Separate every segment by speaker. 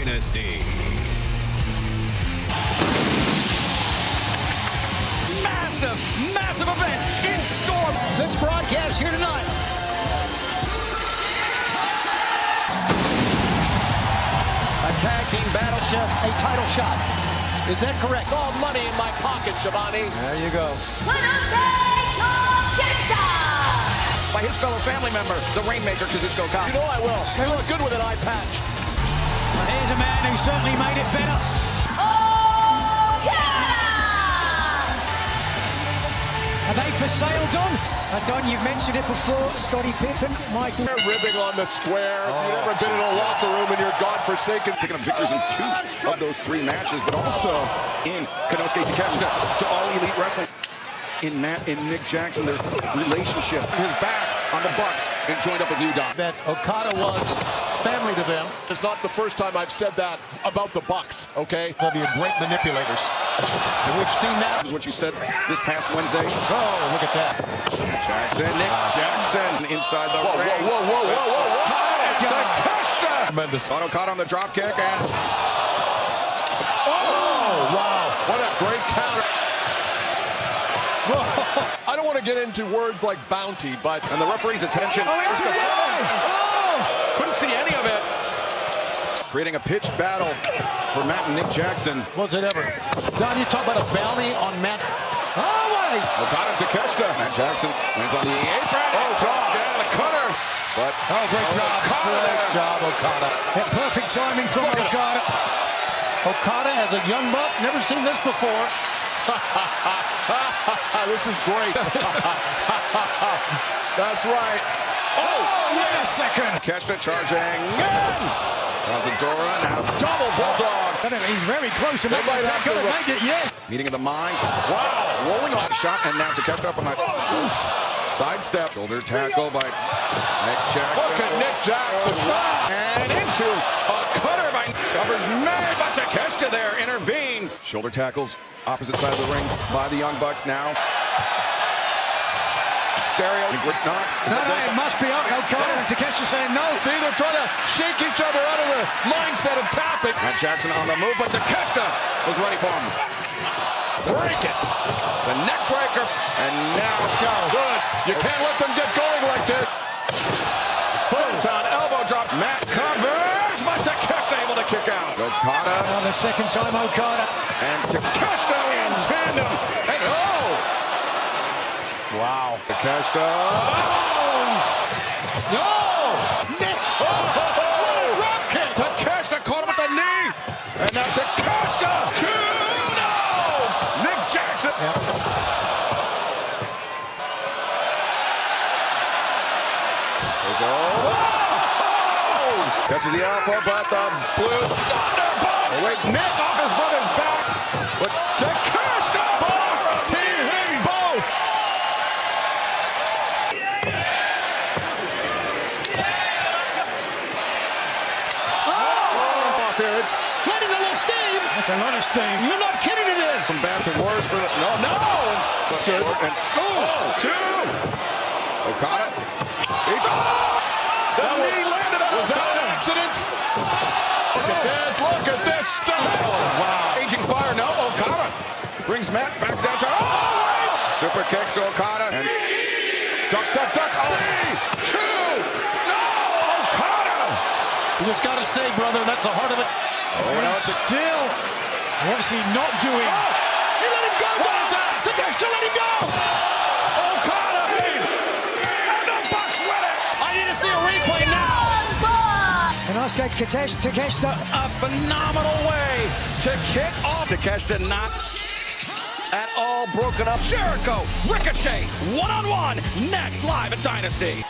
Speaker 1: Dynasty. Massive event in store.
Speaker 2: This broadcast here tonight. A tag team battle, a title shot. Is that correct?
Speaker 3: It's all money in my pocket, Shivani.
Speaker 2: There you go.
Speaker 1: By his fellow family member, the Rainmaker, Kazusko-Kan.
Speaker 3: You know I will. You look good with an eye patch.
Speaker 2: Well, here's a man who certainly made it better. Are they for sale, Don? Don, you've mentioned it before. Scottie Pippen, Michael.
Speaker 3: Ribbing on the square. You've never been in a locker room and you're godforsaken.
Speaker 4: Picking up victories in 2 of those 3 matches, but also in Kazusko-Kan to All Elite Wrestling. In Matt and Nick Jackson, their relationship. His back on the Bucks and joined up with you, Don.
Speaker 5: That Okada was family to them.
Speaker 3: It's not the first time I've said that about the Bucks, okay?
Speaker 5: They'll be great manipulators. And we've seen that.
Speaker 4: Is what you said this past Wednesday.
Speaker 5: Oh, look at that.
Speaker 4: Jackson, Nick Jackson inside the ring.
Speaker 3: Whoa.
Speaker 5: Tremendous.
Speaker 4: Okada on the drop kick and
Speaker 3: Wow. What a great counter. I don't want to get into words like bounty, but...
Speaker 4: And the referee's attention. Couldn't see any of it. Creating a pitched battle for Matt and Nick Jackson.
Speaker 5: Was it ever? Don, you talk about a bounty on Matt. Oh, wait.
Speaker 4: Okada to Takeshita. Matt Jackson lands on the apron.
Speaker 3: Oh, God.
Speaker 4: Down the cutter. But
Speaker 5: Great job, Okada.
Speaker 2: Yeah, perfect timing from Okada.
Speaker 5: Okada as a young buck, never seen this before.
Speaker 3: This is great. That's right.
Speaker 2: Oh, wait a second.
Speaker 4: Takeshita charging in. Kazadora now double bulldog.
Speaker 2: He's very close to making it. Gonna make it, yes.
Speaker 4: Meeting of the minds. Wow. Rolling on shot and now Takeshita up on that sidestep. Shoulder tackle by Nick Jackson.
Speaker 3: Look at Nick Jackson.
Speaker 4: And into a cutter by covers made, but Takeshita there intervenes. Shoulder tackles opposite side of the ring by the Young Bucks now. Stereo. Knox.
Speaker 2: No, it must be Okada and Takeshita saying no.
Speaker 3: See, they're trying to shake each other out of the mindset of tapping.
Speaker 4: Matt Jackson on the move, but Takeshita was ready for him.
Speaker 3: Break it.
Speaker 4: The neck breaker. And now
Speaker 3: Good. You can't let them get going like this.
Speaker 4: Swanton elbow drop. Matt covers, but Takeshita able to kick out. Okada.
Speaker 2: Oh, the second time Okada.
Speaker 4: And Takeshita in tandem. And
Speaker 5: Wow.
Speaker 4: Takeshita.
Speaker 2: No! Nick!
Speaker 4: Takeshita caught him with the knee. And now Takeshita. 2-0. Nick Jackson.
Speaker 5: Yep.
Speaker 4: Catches the alpha, but the blue thunderbolt. Oh, wait, Nick off his brother's back. But Takeshita. He hit both. It's
Speaker 2: Letting a little steam. That's a lot of steam. You're not kidding, it is.
Speaker 4: some bad to worse for the no. And, two. Okada. The knee landed on.
Speaker 3: Was that an accident? Look at this stuff.
Speaker 4: Wow. Aging fire. No, Okada brings Matt back down to. Super kicks to Okada. And
Speaker 3: Duck.
Speaker 4: two. No, Okada.
Speaker 5: You just got to say, brother, that's the heart of it.
Speaker 2: Still, what's he not doing?
Speaker 3: You let him go. What is that?
Speaker 2: Takeshita, let him go.
Speaker 4: Okada. And the Bucks win it.
Speaker 2: I need to see a replay now. And Takeshita,
Speaker 1: A phenomenal way to kick off. Takeshita not at all broken up. Jericho, Ricochet, one-on-one, next live at Dynasty.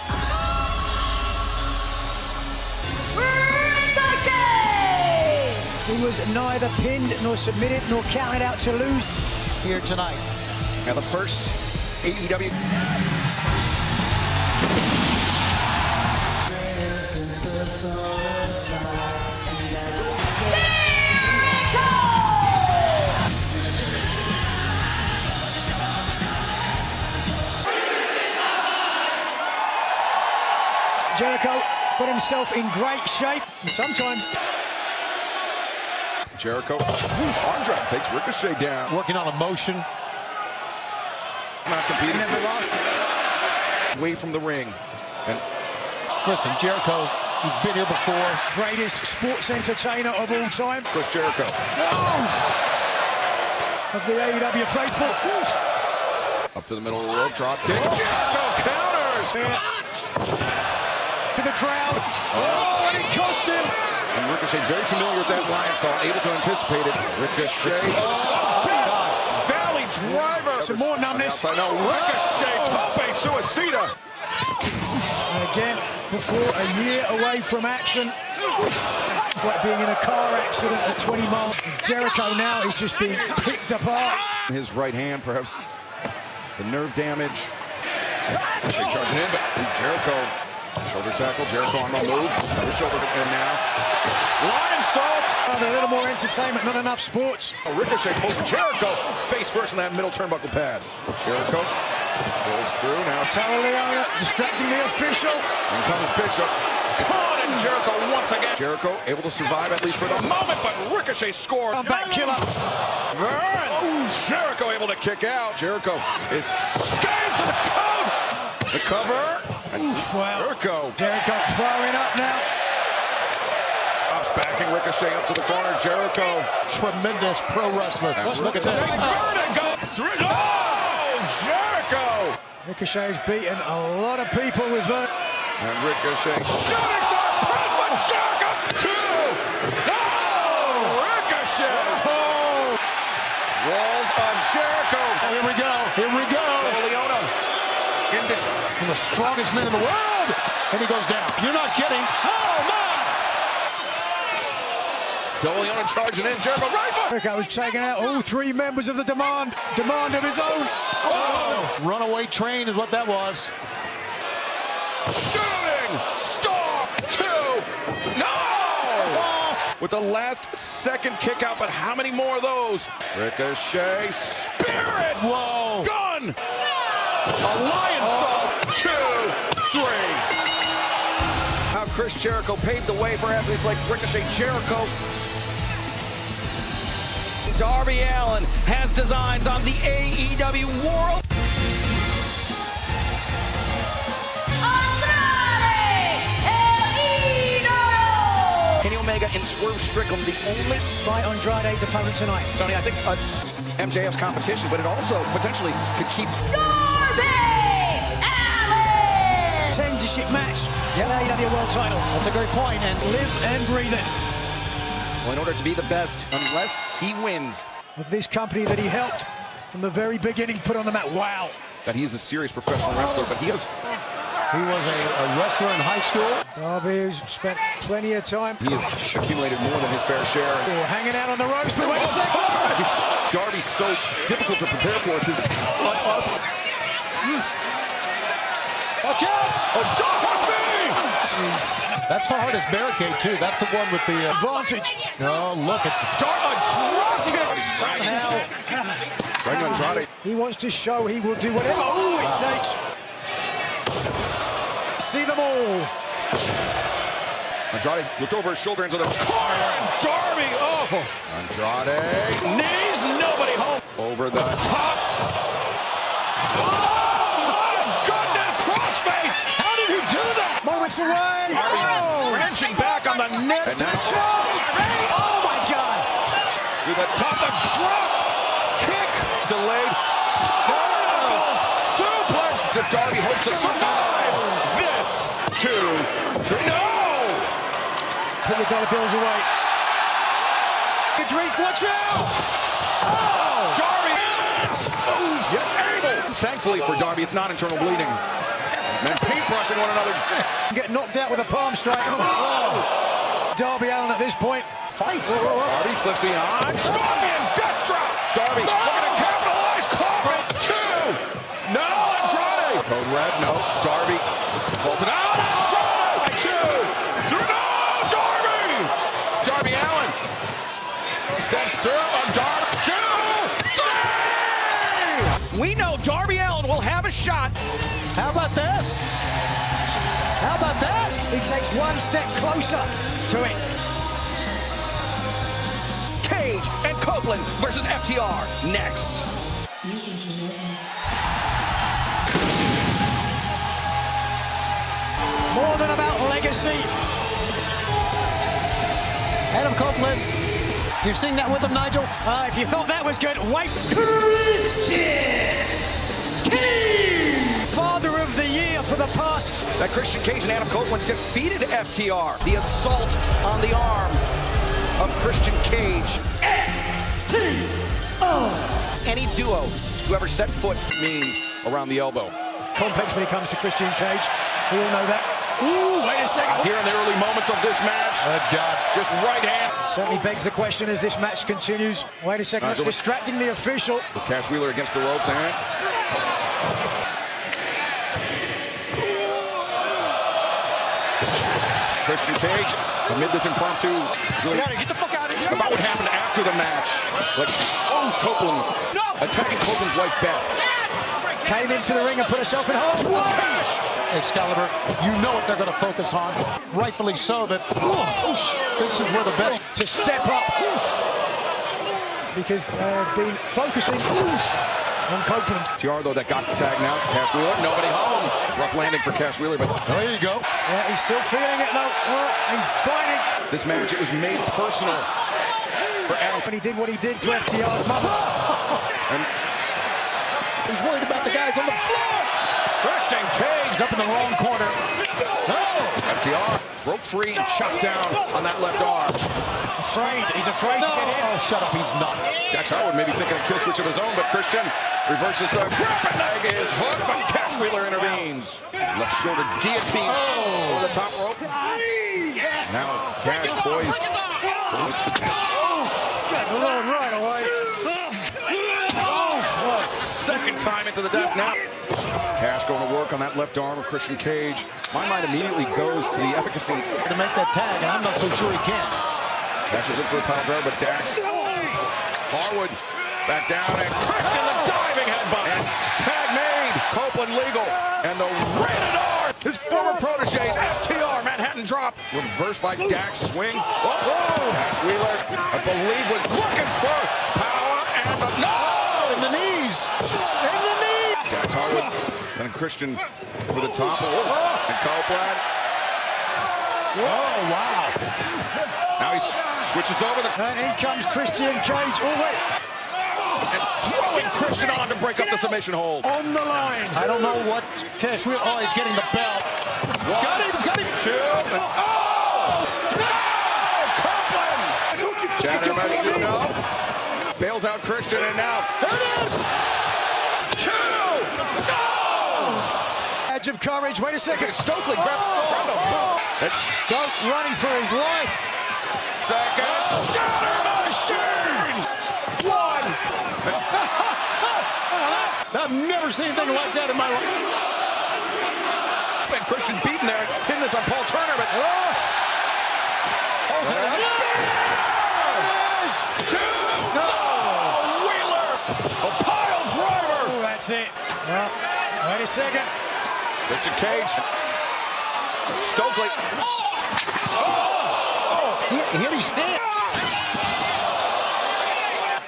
Speaker 2: he was neither pinned nor submitted nor counted out to lose here tonight.
Speaker 4: Now the first AEW.
Speaker 2: Jericho put himself in great shape. Sometimes
Speaker 4: Jericho. Andrade takes Ricochet down.
Speaker 5: Working on emotion.
Speaker 4: Not competing. Away from the ring. And
Speaker 5: listen, he's been here before.
Speaker 2: Greatest sports entertainer of all time.
Speaker 4: Chris Jericho.
Speaker 2: Of the AEW faithful.
Speaker 4: Up to the middle of the rope, drop kick. Jericho counters.
Speaker 2: To the crowd. Oh, and it cost him.
Speaker 4: And Ricochet very familiar with that line, so able to anticipate it. Ricochet. Valley driver.
Speaker 2: Some more numbness.
Speaker 4: I know. Ricochet. Tope suicida.
Speaker 2: And again, before a year away from action. It's like being in a car accident at 20 miles. Jericho now is just being picked apart.
Speaker 4: His right hand, perhaps the nerve damage. Ricochet charging in, but Jericho. Shoulder tackle, Jericho on the move. Another shoulder, and now Lion Salt.
Speaker 2: A little more entertainment, not enough sports.
Speaker 4: Ricochet pulls Jericho face first in that middle turnbuckle pad. Jericho pulls through now.
Speaker 2: Leona distracting the official.
Speaker 4: In comes Bishop. Caught and Jericho once again. Jericho able to survive at least for the moment, but Ricochet scored.
Speaker 2: Comeback killer.
Speaker 4: Jericho able to kick out. Jericho is escapes the code. The cover.
Speaker 2: Wow.
Speaker 4: Jericho
Speaker 2: throwing up now.
Speaker 4: Pops backing Ricochet up to the corner. Jericho.
Speaker 5: Tremendous pro wrestler.
Speaker 4: Look at this. Jericho.
Speaker 2: Ricochet has beaten a lot of people with that.
Speaker 4: And Ricochet shooting star Prisma. Jericho. Two. No! Ricochet. Walls of Jericho.
Speaker 5: Oh, here we go. Here we go.
Speaker 4: Leona.
Speaker 5: The strongest man in the world. And he goes down. You're not kidding. Oh, my.
Speaker 4: Leona charging in. Jericho right foot.
Speaker 2: Jericho was taking out all three members of the Demand of his own.
Speaker 5: Oh. Runaway train is what that was.
Speaker 4: Shooting star 2. No! With the last second kick out, but how many more of those? Ricochet, Spirit,
Speaker 5: whoa,
Speaker 4: gun, a Lion Salt, 2, 3. How Chris Jericho paved the way for athletes like Ricochet. Jericho.
Speaker 1: Darby Allin has designs on the AEW World. Kenny Omega and Swerve Strickland, the only
Speaker 2: by Andrade's opponent tonight.
Speaker 1: Tony, I think MJF's competition, but it also potentially could keep
Speaker 6: Darby Allin!
Speaker 2: Championship match. Yeah, AEW World Title.
Speaker 5: That's a great point. And
Speaker 2: live and breathe it.
Speaker 1: Well, in order to be the best, unless he wins.
Speaker 2: Of this company that he helped from the very beginning, put on the mat. Wow.
Speaker 4: That he is a serious professional wrestler, but he was
Speaker 5: a wrestler in high school.
Speaker 2: Darby, who's spent plenty of time.
Speaker 4: He has accumulated more than his fair share.
Speaker 2: Hanging out on the ropes, but wait a second.
Speaker 4: Darby's so difficult to prepare for. It's his
Speaker 5: Watch out!
Speaker 4: Oh, Darby!
Speaker 5: Jeez. That's the hardest barricade, too. That's the one with the
Speaker 2: advantage.
Speaker 5: No, look at
Speaker 2: somehow.
Speaker 4: Andrade.
Speaker 2: He wants to show he will do whatever it takes. See them all.
Speaker 4: Andrade looked over his shoulder into the corner. Darby. Oh, Andrade. Knees. Nobody home. Over the top.
Speaker 2: Moments away.
Speaker 4: Wrenching back on the net. And now
Speaker 2: oh my God.
Speaker 4: To the top, the drop. Kick. Delayed. Suplex. To Darby hopes to survive this. 2, 3. No!
Speaker 2: Put your dollar bills away. The drink, watch out.
Speaker 4: Oh! Darby. Yet able. Thankfully for Darby, it's not internal bleeding. Men paintbrushing one another.
Speaker 2: Get knocked out with a palm strike. Oh. Darby Allin at this point.
Speaker 4: Fight. Darby slips behind. Scorpion death drop. Darby looking to capitalize. Corbin 2. No, Andrade. Code red. No. Darby vaulted out. Andrade 2. 3. No, Darby. Darby Allin steps through. Darby 2, 3.
Speaker 1: We know Darby Allin will have a shot.
Speaker 5: How about this? How about that?
Speaker 2: He takes one step closer to it.
Speaker 1: Copeland versus FTR next.
Speaker 2: More than about legacy.
Speaker 6: Adam Copeland. You're seeing that with him, Nigel?
Speaker 2: If you thought that was good, wait. Father of the year for the past.
Speaker 1: That Christian Cage and Adam Copeland defeated FTR. The assault on the arm of Christian Cage. Any duo who ever set foot means around the elbow.
Speaker 2: Complex when it comes to Christian Cage. We all know that. Ooh, wait a second.
Speaker 4: Here in the early moments of this match.
Speaker 3: God.
Speaker 4: Just right hand.
Speaker 2: Certainly begs the question as this match continues. Wait a second,
Speaker 4: Nigel.
Speaker 2: distracting the official.
Speaker 4: With Cash Wheeler against the ropes, and Christian Cage amid this impromptu. Really
Speaker 5: Get the fuck out of here.
Speaker 4: about what happened after the match. Like, Copeland attacking Copeland's wife, Beth.
Speaker 2: Came into the ring and put herself in harm's way.
Speaker 5: Excalibur, you know what they're going to focus on. Rightfully so, that this is where the best.
Speaker 2: To step up. Because they've been focusing on Copeland.
Speaker 4: TR, though, that got the tag now. Cash Wheeler, nobody home. Rough landing for Cash Wheeler, but
Speaker 5: There you go.
Speaker 2: Yeah, he's still feeling it though. Oh, he's biting.
Speaker 4: this match, it was made personal for Adam.
Speaker 2: When he did what he did to FTR's mother.
Speaker 4: And
Speaker 5: He's worried about the guys on the floor.
Speaker 4: Christian Cage
Speaker 5: He's up in the wrong corner.
Speaker 4: FTR broke free and chopped down on that left arm.
Speaker 2: He's afraid to get in.
Speaker 5: Oh, shut up. He's not.
Speaker 4: Dax Howard maybe thinking a kill switch of his own, but Christian reverses the grab and leg is hooked, but Cash Wheeler intervenes. Left shoulder guillotine over the top rope. Now Cash poised.
Speaker 2: Right away.
Speaker 4: Second time into the desk now. Cash going to work on that left arm of Christian Cage. My mind immediately goes to the efficacy.
Speaker 5: To make that tag, and I'm not so sure he can.
Speaker 4: Cash is good for the power driver, but Dax. Harwood back down, and Christian the diving headbutt. And tag made. Copeland legal. And the rated R. His former proteges, FTR, Manhattan drop. Reversed by Dax, swing. Cash Wheeler, I believe, was looking for power, and the
Speaker 5: In the knees. In the knees.
Speaker 4: Dax Harwood sending Christian over the top. And Copeland.
Speaker 5: Oh, wow.
Speaker 4: Now he switches over the
Speaker 2: And in comes Christian Cage. Oh, wait.
Speaker 4: and throwing Christian on to break up the submission hold.
Speaker 2: On the line.
Speaker 5: I don't know what Cash Wheeler. Oh, he's getting the bell. Got him.
Speaker 4: Two. And, Copeland! Shatter machine, no. Bails out Christian, and now
Speaker 5: There it is.
Speaker 2: Edge of courage. Wait a second.
Speaker 4: Stokely grab the boot.
Speaker 2: Stoke running for his life.
Speaker 4: Second. Shatter machine. One.
Speaker 5: I've never seen anything like that in my life.
Speaker 4: And Christian beaten there. Pin this on Paul Turner, but two. No. Wheeler. A pile driver.
Speaker 2: Oh, that's it. Well, wait a second.
Speaker 4: Richard Cage. Stokely.
Speaker 5: He hit his hand.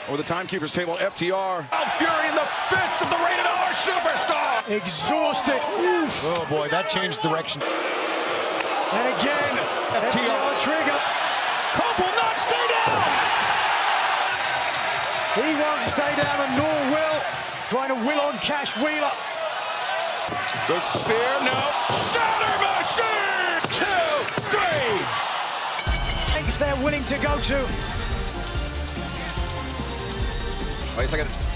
Speaker 4: Over the timekeeper's table, FTR. Fury in the fists of the rated R superstar.
Speaker 2: Exhausted. Oof.
Speaker 5: Oh, boy, that changed direction.
Speaker 2: And again, FTR trigger.
Speaker 5: Cope will not stay down.
Speaker 2: He won't stay down, and nor will. Trying to will on Cash Wheeler.
Speaker 4: The spear, no. Shatter machine. 2, 3.
Speaker 2: If they're willing to go to.
Speaker 1: Wait a second.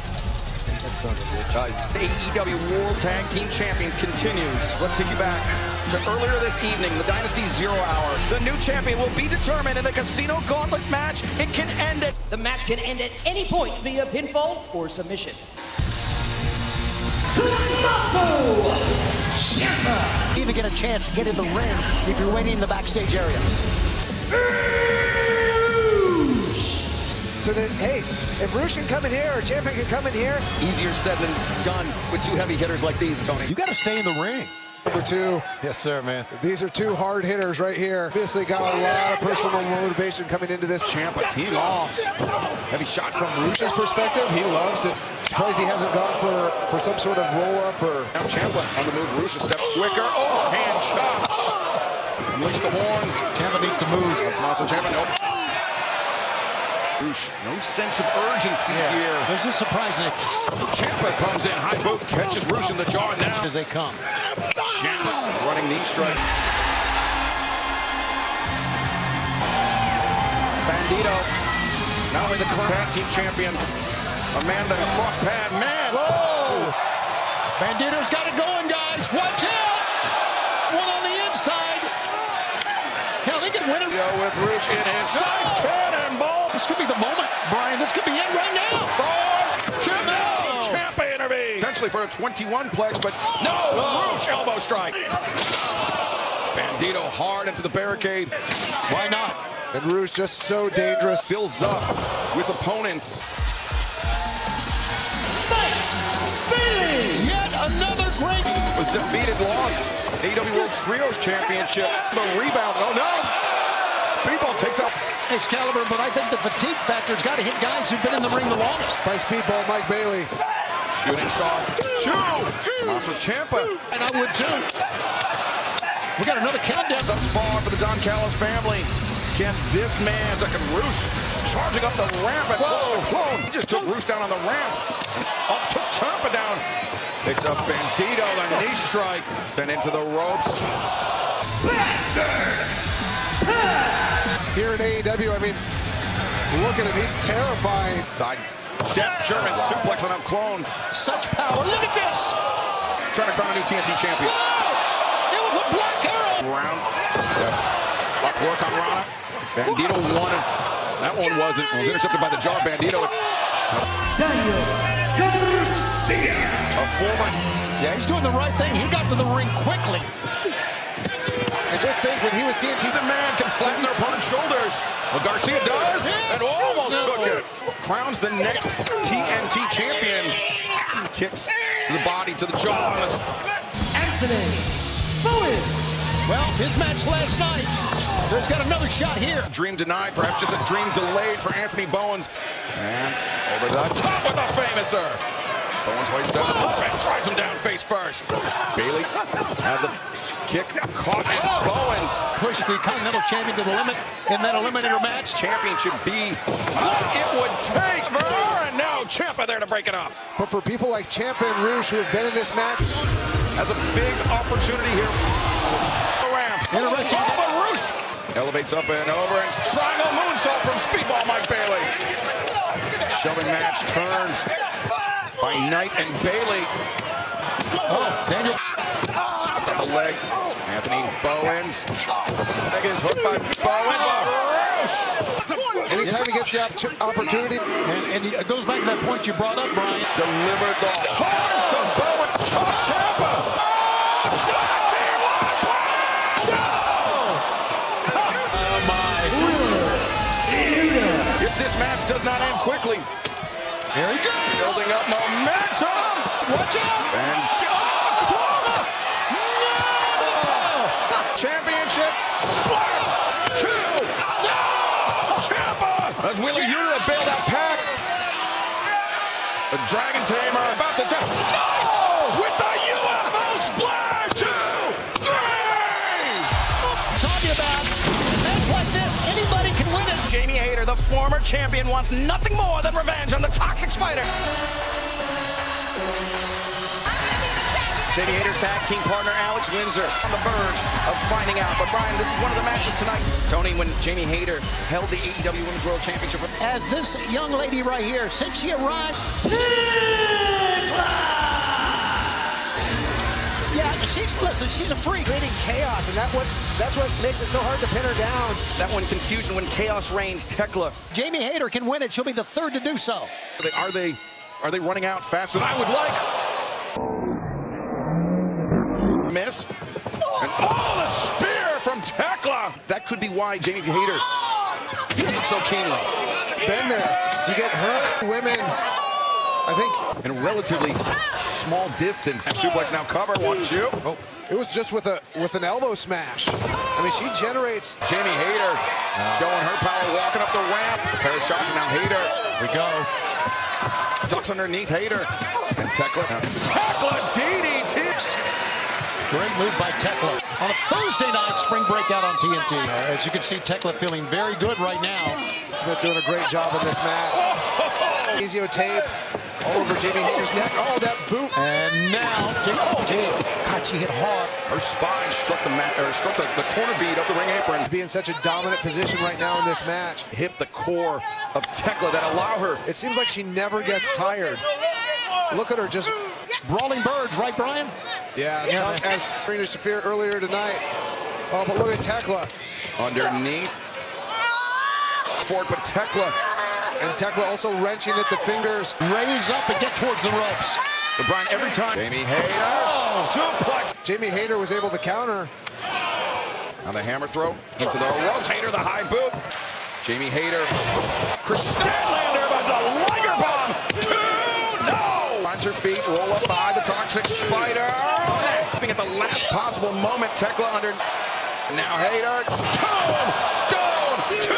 Speaker 1: AEW World Tag Team Champions continues. Let's take you back to earlier this evening, the Dynasty 0 Hour. The new champion will be determined in the Casino Gauntlet match. It can end at
Speaker 7: The match can end at any point via pinfall or submission.
Speaker 6: Even get a chance to get in the ring if you're waiting in the backstage area.
Speaker 8: So that, hey, if Roosh can come in here or Champion can come in here.
Speaker 1: easier said than done with two heavy hitters like these, Tony.
Speaker 5: You got to stay in the ring.
Speaker 8: Number 2.
Speaker 5: Yes, sir, man.
Speaker 8: These are 2 hard hitters right here. Obviously got a lot of personal motivation coming into this.
Speaker 4: Ciampa team off. Heavy shot from
Speaker 8: Rush's perspective, he loves to. Surprised he hasn't gone for some sort of roll-up or.
Speaker 4: Now Ciampa on the move. Rush a step quicker. Oh, hand shot. Unleash the horns.
Speaker 5: Ciampa needs to move.
Speaker 4: That's Monster Ciampa. Nope. Rush, no sense of urgency here.
Speaker 5: This is surprising.
Speaker 4: Ciampa comes in. High boot catches Rush in the jaw now.
Speaker 5: As they come.
Speaker 4: Ciampa running knee strike. Bandito, now only the current tag team champion. Amanda across pad, man.
Speaker 5: Whoa! Bandito's got it going, guys. Watch out! One on the inside. Hell, they can win it.
Speaker 4: With Rush in his sides. Cannonball.
Speaker 5: This could be the moment, Brian. This could be it right now.
Speaker 4: Ciampa intervenes. Potentially for a 21 plex, but no. Rush elbow strike. Bandito hard into the barricade.
Speaker 5: Why not?
Speaker 8: And Rush just so dangerous.
Speaker 4: Fills up with opponents.
Speaker 5: Yet another great.
Speaker 4: Was defeated, lost AEW World Trios Championship. The rebound. Oh no. Speedball takes out
Speaker 5: Excalibur, but I think the fatigue factor's got to hit guys who've been in the ring the longest.
Speaker 8: By Speedball Mike Bailey.
Speaker 4: Shooting star. Two. Also Ciampa.
Speaker 5: And I would too. We got another countdown.
Speaker 4: Thus far for the Don Callis family. Can this man, Second Rush, charging up the ramp at clone. He just took Rush down on the ramp. Up took Ciampa down. Picks up Bandito, the knee strike. Sent into the ropes.
Speaker 8: Here in AEW, I mean, look at him, he's terrifying.
Speaker 4: Side step German suplex on a clone.
Speaker 5: Such power. Look at this.
Speaker 4: Trying to crown a new TNT champion.
Speaker 5: Whoa! It was a black arrow.
Speaker 4: Round. Step. Up work on Rana. Bandito won it. That one wasn't. It was intercepted by the jaw. Bandito. A former.
Speaker 5: Yeah, he's doing the right thing. He got to the ring quickly.
Speaker 8: And just think, when he was TNT,
Speaker 4: The man can flatten their opponent's shoulders. Well, Garcia does, and almost took it. Crowns the next TNT champion. Kicks to the body, to the jaw.
Speaker 7: Anthony Bowens.
Speaker 5: Well, his match last night. There's got another shot here.
Speaker 4: Dream denied, perhaps just a dream delayed for Anthony Bowens. And over the top with the famouser. Bowens waits 7 and drives him down face first. Bailey had the kick caught, and Bowens
Speaker 5: Push the Continental Champion to the limit in that Eliminator match.
Speaker 4: championship be what it would take. And now Ciampa there to break it up.
Speaker 8: but for people like Ciampa and Rush who have been in this match,
Speaker 4: Has a big opportunity here. Around.
Speaker 5: Interesting.
Speaker 4: Oh, but Rush elevates up and over, and triangle moonsault from Speedball Mike Bailey. Shoving match turns by Knight and Bailey.
Speaker 5: Oh, Daniel.
Speaker 4: Swept up the leg. Anthony Bowens. Leg is hooked by Bowens.
Speaker 8: anytime he gets the opportunity,
Speaker 5: And it goes back to that point you brought up, Brian.
Speaker 4: Delivered the hardest to Bowen. Oh, Ciampa. If this match does not end quickly,
Speaker 5: Here he goes.
Speaker 4: building up momentum.
Speaker 5: Watch out.
Speaker 4: And championship. 2. No. Ciampa. As Wheeler Yuta bailed out Pac. The Dragon Tamer about to tap. No! With the UFO splash. 2, 3.
Speaker 7: Talking about match like this, anybody can win it.
Speaker 1: Jamie Hayter, the former champion, wants nothing more than revenge on the Toxic Spider. Jamie Hayter's tag team partner Alex Windsor on the verge of finding out. But Brian, this is one of the matches tonight. Tony, when Jamie Hayter held the AEW Women's World Championship.
Speaker 6: As this young lady right here, since she arrived, yeah, she's a freak.
Speaker 8: creating chaos, and that's what makes it so hard to pin her down.
Speaker 1: That one confusion when chaos reigns. Tekla.
Speaker 6: Jamie Hayter can win it. She'll be the third to do so.
Speaker 4: Are they running out faster than I would like? Miss. And the spear from Tekla. That could be why Jamie Hayter feels it so keenly.
Speaker 8: Been there. You get hurt, women, I think.
Speaker 4: And relatively small distance. And suplex now cover, 1-2. Oh.
Speaker 8: It was just with an elbow smash. I mean, she generates.
Speaker 4: Jamie Hayter showing her power, walking up the ramp. Pair of shots, and now Hayter.
Speaker 5: Here we go.
Speaker 4: Ducks underneath Hayter. And Tekla. Tekla DDT.
Speaker 5: Great move by Tekla. On a Thursday night spring breakout on TNT. As you can see, Tekla feeling very good right now.
Speaker 8: Smith doing a great job in this match. Ezio tape all over Jamie Hayter's neck. Oh, that boot.
Speaker 5: And now, God, she hit hard.
Speaker 4: Her spine struck the corner bead of the ring apron.
Speaker 8: Be in such a dominant position right now in this match.
Speaker 4: Hit the core of Tekla that allow her.
Speaker 8: It seems like she never gets tired. Look at her just
Speaker 5: brawling birds, right, Brian?
Speaker 8: Yeah, as Rina Shafir earlier tonight. Oh, but look at Tekla.
Speaker 4: Underneath. Forward, but Tekla.
Speaker 8: And Tekla also wrenching at the fingers.
Speaker 5: Raise up and get towards the ropes.
Speaker 4: But Brian, every time. Jamie Hayter. Suplex.
Speaker 8: Jamie Hayter was able to counter.
Speaker 4: Now the hammer throw into the ropes. Hayter, the high boot. Jamie Hayter. Chris Statlander, but the Liger Bomb. 2-0. Finds her feet, roll up by the Toxic Spider. At the last possible moment, Tekla under. Now Hayter. Stone. 2.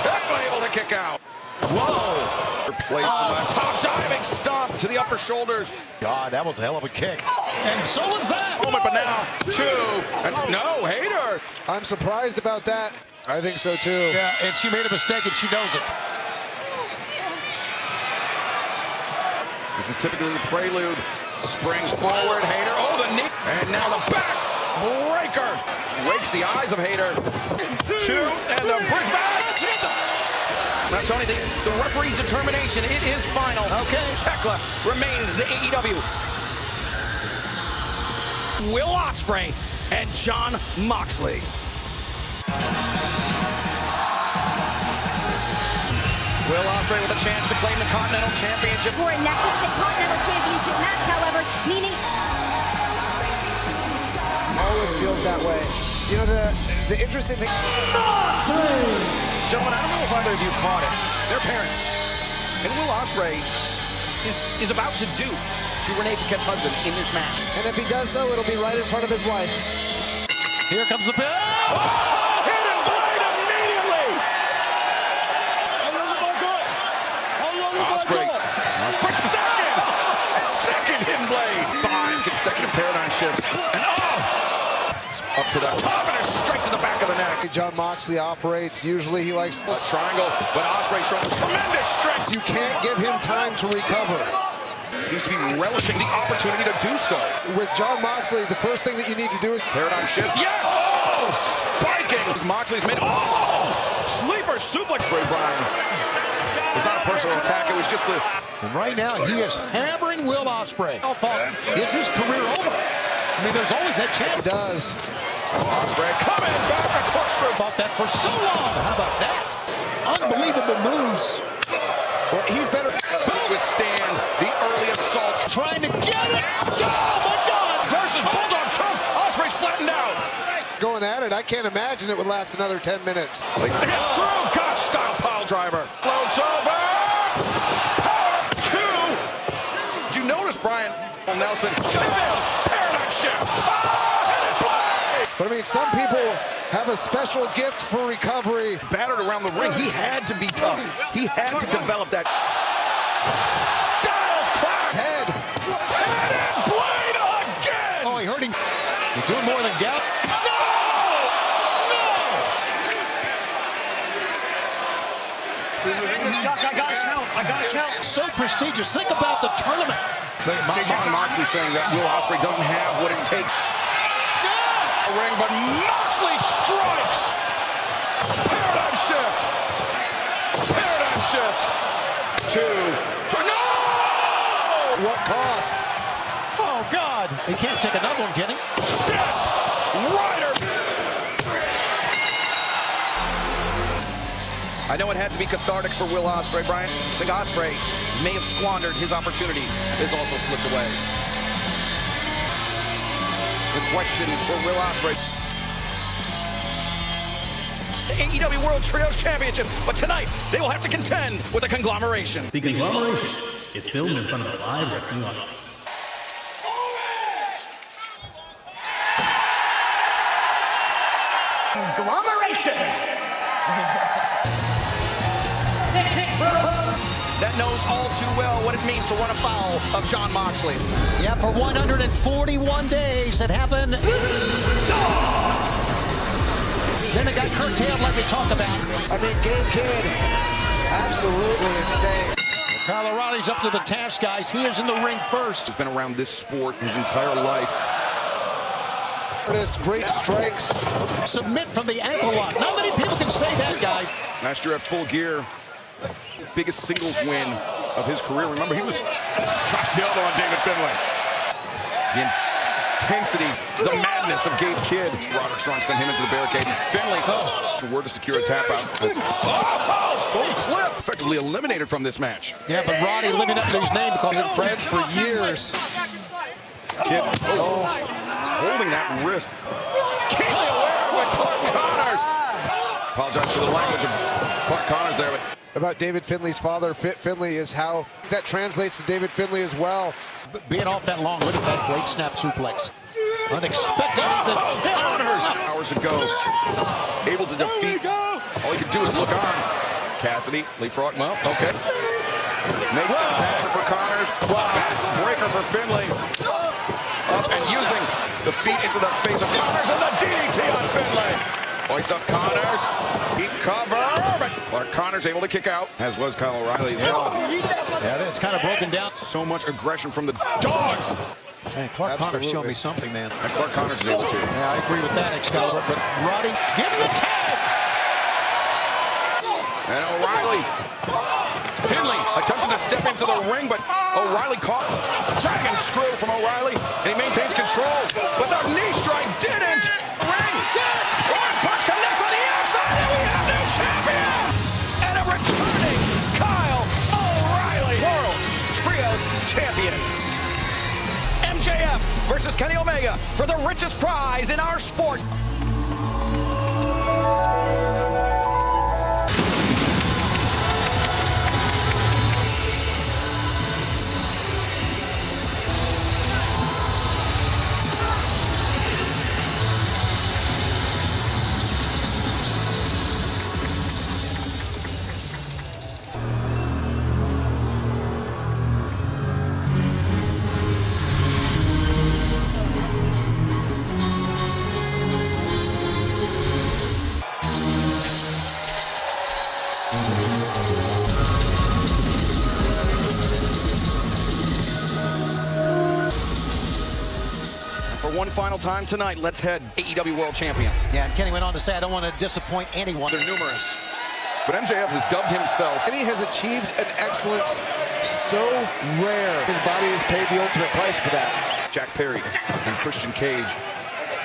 Speaker 4: Tekla able to kick out.
Speaker 5: Whoa.
Speaker 4: Replaced by top diving stomp to the upper shoulders.
Speaker 5: God, that was a hell of a kick. And so was that.
Speaker 4: Moment, but now 2. And no, Hayter.
Speaker 8: I'm surprised about that. I think so too.
Speaker 5: Yeah, and she made a mistake and she knows it.
Speaker 4: This is typically the prelude. Springs forward, Hayter. Oh, the knee. And now the back breaker. Wakes the eyes of Hayter. 2, and the bridge back. Now, Tony, the referee's determination, it is final.
Speaker 5: Okay.
Speaker 4: Tekla remains the AEW.
Speaker 1: Will Ospreay and Jon Moxley.
Speaker 4: Will Ospreay with a chance to claim the Continental Championship.
Speaker 9: For a necklace Continental Championship match, however, meaning
Speaker 8: always feels that way. You know, the interesting thing.
Speaker 4: Gentlemen, I don't know if either of you caught it. Their parents. And Will Ospreay is about to do to Renee Paquette's husband in this match.
Speaker 8: And if he does so, it'll be right in front of his wife.
Speaker 5: Here comes the bell.
Speaker 4: Oh, hidden blade immediately. Ospreay. Second hidden blade. 5 consecutive paradigm shifts. And up to the top and a straight to the back of the neck.
Speaker 8: Jon Moxley operates. Usually he likes
Speaker 4: a triangle, but Ospreay showing tremendous strength.
Speaker 8: You can't give him time to recover.
Speaker 4: Seems to be relishing the opportunity to do so.
Speaker 8: With Jon Moxley, the first thing that you need to do is
Speaker 4: paradigm shift. Yes! Oh! Spiking! Moxley's made. Oh! Sleeper suplex. Ray Bryan. It was not a personal attack. It was just the.
Speaker 5: And right now he is hammering Will Ospreay. Is his career over? I mean, there's always that chance.
Speaker 8: It does.
Speaker 4: Ospreay coming back to corkscrew.
Speaker 5: Thought that for so long. How about that? Unbelievable moves.
Speaker 8: Well, he's better.
Speaker 4: Withstand the early assaults.
Speaker 5: Trying to get it. Oh, my God.
Speaker 4: Versus Bulldog choke. Ospreay's flattened out.
Speaker 8: Going at it. I can't imagine it would last another 10 minutes.
Speaker 4: Placing it through. Gotch style pile driver. Floats over. Power 2. Did you notice Brian Nelson? Paradigm shift.
Speaker 8: But I mean, some people have a special gift for recovery.
Speaker 4: Battered around the ring. He had to be tough. He had to develop that. Styles clap.
Speaker 8: Head.
Speaker 4: And blade again.
Speaker 5: Oh, he hurt him. He's doing more than Gauntlet.
Speaker 6: I gotta count.
Speaker 5: So prestigious. Think about the tournament.
Speaker 4: Jon Moxley saying that Will Ospreay doesn't have what it takes. Ring, but Moxley strikes. Paradigm shift. Paradigm shift. 2. No!
Speaker 8: What cost?
Speaker 5: Oh, God. He can't take another one, can he?
Speaker 4: Death Rider. I know it had to be cathartic for Will Ospreay, Brian. I think Ospreay may have squandered his opportunity. Has also slipped away. The question for Will Ospreay.
Speaker 1: AEW World Trios Championship, but tonight they will have to contend with the Conglomeration.
Speaker 10: The Conglomeration is filmed in front of a live wrestling audience.
Speaker 7: Conglomeration.
Speaker 1: That knows all too well what it means to run afoul of Jon Moxley.
Speaker 6: Yeah, for 141 days it happened. Then it got curtailed like we talked about.
Speaker 8: I mean, Game Kid, absolutely insane.
Speaker 5: Kyle O'Reilly's up to the task, guys. He is in the ring first.
Speaker 4: He's been around this sport his entire life.
Speaker 8: Great strikes.
Speaker 5: Submit from the ankle lock. Not many people can say that, guys.
Speaker 4: Last year at Full Gear, biggest singles win of his career. Remember, he was dropped the elbow on David Finlay. The intensity, the madness of Gabe Kidd. Roderick Strong sent him into the barricade. Finlay word to secure a tap out. Full clip. Effectively eliminated from this match.
Speaker 5: Yeah, but Roddy living up to his name because
Speaker 8: Been friends for years.
Speaker 4: Kidd holding that wrist. Keenly aware with Clark Connors. Apologize for the language of Clark Connors there, but
Speaker 8: About David Finlay's father, Finlay, is how that translates to David Finlay as well.
Speaker 5: being off that long. Look at that great snap suplex. Unexpected.
Speaker 4: Connors hours ago, able to defeat. All he could do is look on. Cassidy, leapfrog, well, okay. Makes the tag for Connors. Breaker for Finlay. Up and using the feet into the face of Connors and the DDT on Finlay. Hoist up Connors. He cover. But Clark Connors able to kick out, as was Kyle O'Reilly as well.
Speaker 5: Yeah, it's kind of broken down.
Speaker 4: So much aggression from the dogs.
Speaker 5: Man, Clark Connors showed me something, man.
Speaker 4: And Clark Connors is able to.
Speaker 5: Yeah, I agree with that, Excalibur. But Roddy gives the tag.
Speaker 4: And O'Reilly. Finlay attempted to step into the ring, but O'Reilly caught. Dragon screw from O'Reilly, and he maintains control. But the knee strike didn't. Ring, yes! One punch connects on the outside, and we have the champion! And a returning Kyle O'Reilly, World Trios Champions. MJF versus Kenny Omega for the richest prize in our sport. For one final time tonight, let's head AEW World Champion.
Speaker 6: Yeah, and Kenny went on to say, I don't want to disappoint anyone.
Speaker 4: They're numerous. But MJF has dubbed himself.
Speaker 8: And he has achieved an excellence so rare. His body has paid the ultimate price for that.
Speaker 4: Jack Perry and Christian Cage.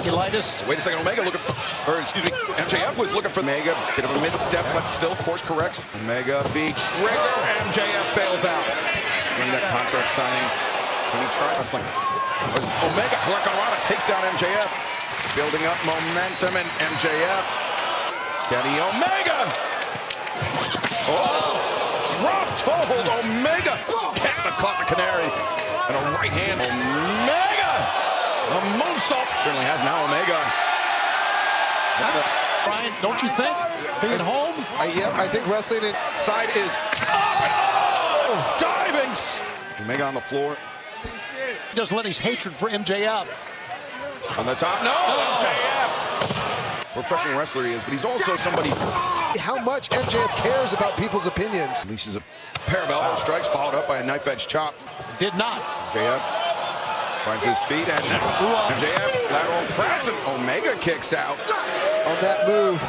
Speaker 5: Elitis.
Speaker 4: Wait a second, Omega looking, or excuse me, MJF was looking for Omega. Bit of a misstep, but still course corrects. Omega V trigger, MJF bails out. During that contract signing, when he tried wrestling. Omega, Hurricanrana takes down MJF. Building up momentum, and MJF. Kenny Omega. Oh, dropped hold, Omega. Canada caught the canary. And a right hand, Omega. A moonsault. Certainly has now Omega.
Speaker 5: Brian, don't you think? Being home?
Speaker 8: I think wrestling
Speaker 4: Side is up. Diving. Omega on the floor.
Speaker 5: He doesn't let his hatred for MJF.
Speaker 4: On the top. No, MJF. Professional wrestler he is, but he's also somebody.
Speaker 8: how much MJF cares about people's opinions.
Speaker 4: Unleashes a pair of elbow strikes, followed up by a knife edge chop.
Speaker 5: Did not.
Speaker 4: MJF finds his feet, and MJF lateral press, and Omega kicks out.
Speaker 8: On that move.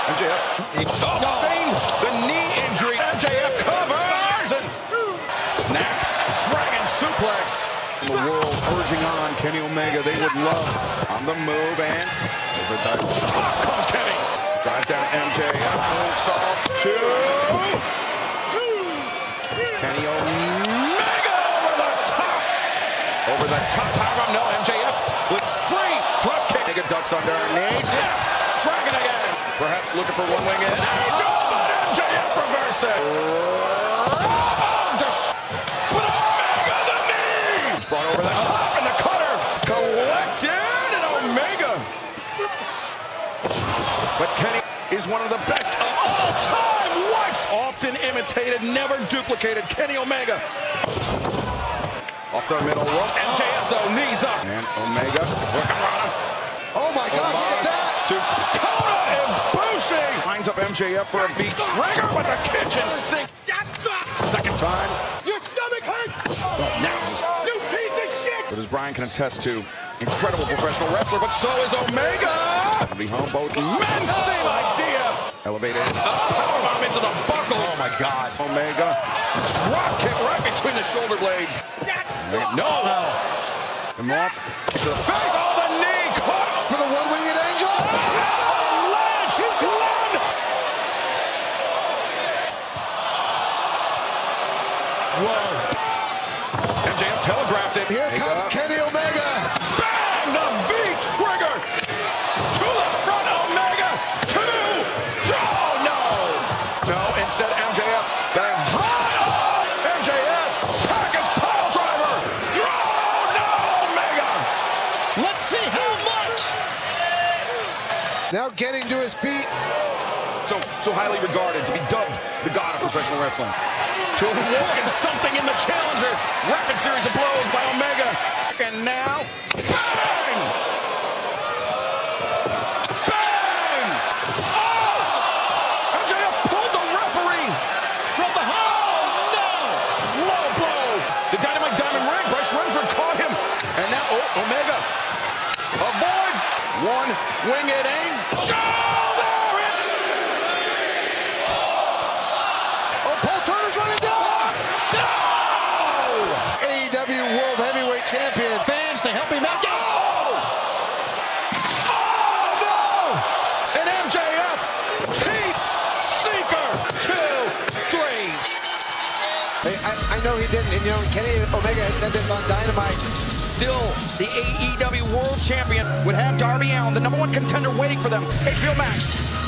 Speaker 4: MJF. Feigned the knee injury. MJF covers and snap. Dragon suplex. The world urging on Kenny Omega. They would love on the move, and over the top comes Kenny. Drives down MJF. Moonsault to Kenny Omega over the top. Over the top. Power no. MJF with free thrust kick. Omega ducks underneath.
Speaker 1: Dragon again.
Speaker 4: Perhaps looking for one wing in.
Speaker 1: MJF reverses. But Omega the knee.
Speaker 4: It's brought over the top and the cutter. It's collected and Omega. But Kenny is one of the best of all time. What's often imitated, never duplicated. Kenny Omega. Off the middle rope. MJF though, knees up. And Omega working Rana.
Speaker 8: Oh my gosh, look at that!
Speaker 4: To Kona and Bushi. Lines up MJF for a V-trigger, but the kitchen sink. Second time.
Speaker 3: Your stomach hurts!
Speaker 4: Now,
Speaker 3: You piece of shit!
Speaker 4: but as Brian can attest to, incredible professional wrestler, but so is Omega. Be home both men. Same idea. Elevated. Powerbomb into the buckle. Oh my God. Omega. Drop kick right between the shoulder blades. No. And off to the face. Oh, the knee caught
Speaker 8: For the one-winged angel.
Speaker 4: ledge. He's gone. Whoa. MJF telegraphed it.
Speaker 8: Here comes Kenny Omega.
Speaker 4: Bang! The V-trigger. To the front, Omega. Two. Oh, no. No, instead MJF. That high. Oh, MJF. Package pile driver. Throw. No, Omega.
Speaker 5: Let's see how much.
Speaker 8: Now getting to his feet.
Speaker 4: So highly regarded to be dubbed the god of professional wrestling. To awaken something in the challenger. Rapid series of blows by Omega. And now, bang! Bang! Oh! MJF pulled the referee
Speaker 5: From behind.
Speaker 4: Oh, no! Low blow. The Dynamite Diamond Ring. Bryce Renford caught him. And now, Omega avoids one winged angel.
Speaker 8: AEW World Heavyweight Champion.
Speaker 5: Fans to help him out.
Speaker 4: Oh, no! And MJF, Heat Seeker, 2, 3.
Speaker 8: I know he didn't, and you know, Kenny Omega had said this on Dynamite.
Speaker 1: Still, the AEW World Champion would have Darby Allin, the #1 contender, waiting for them. HBO Max.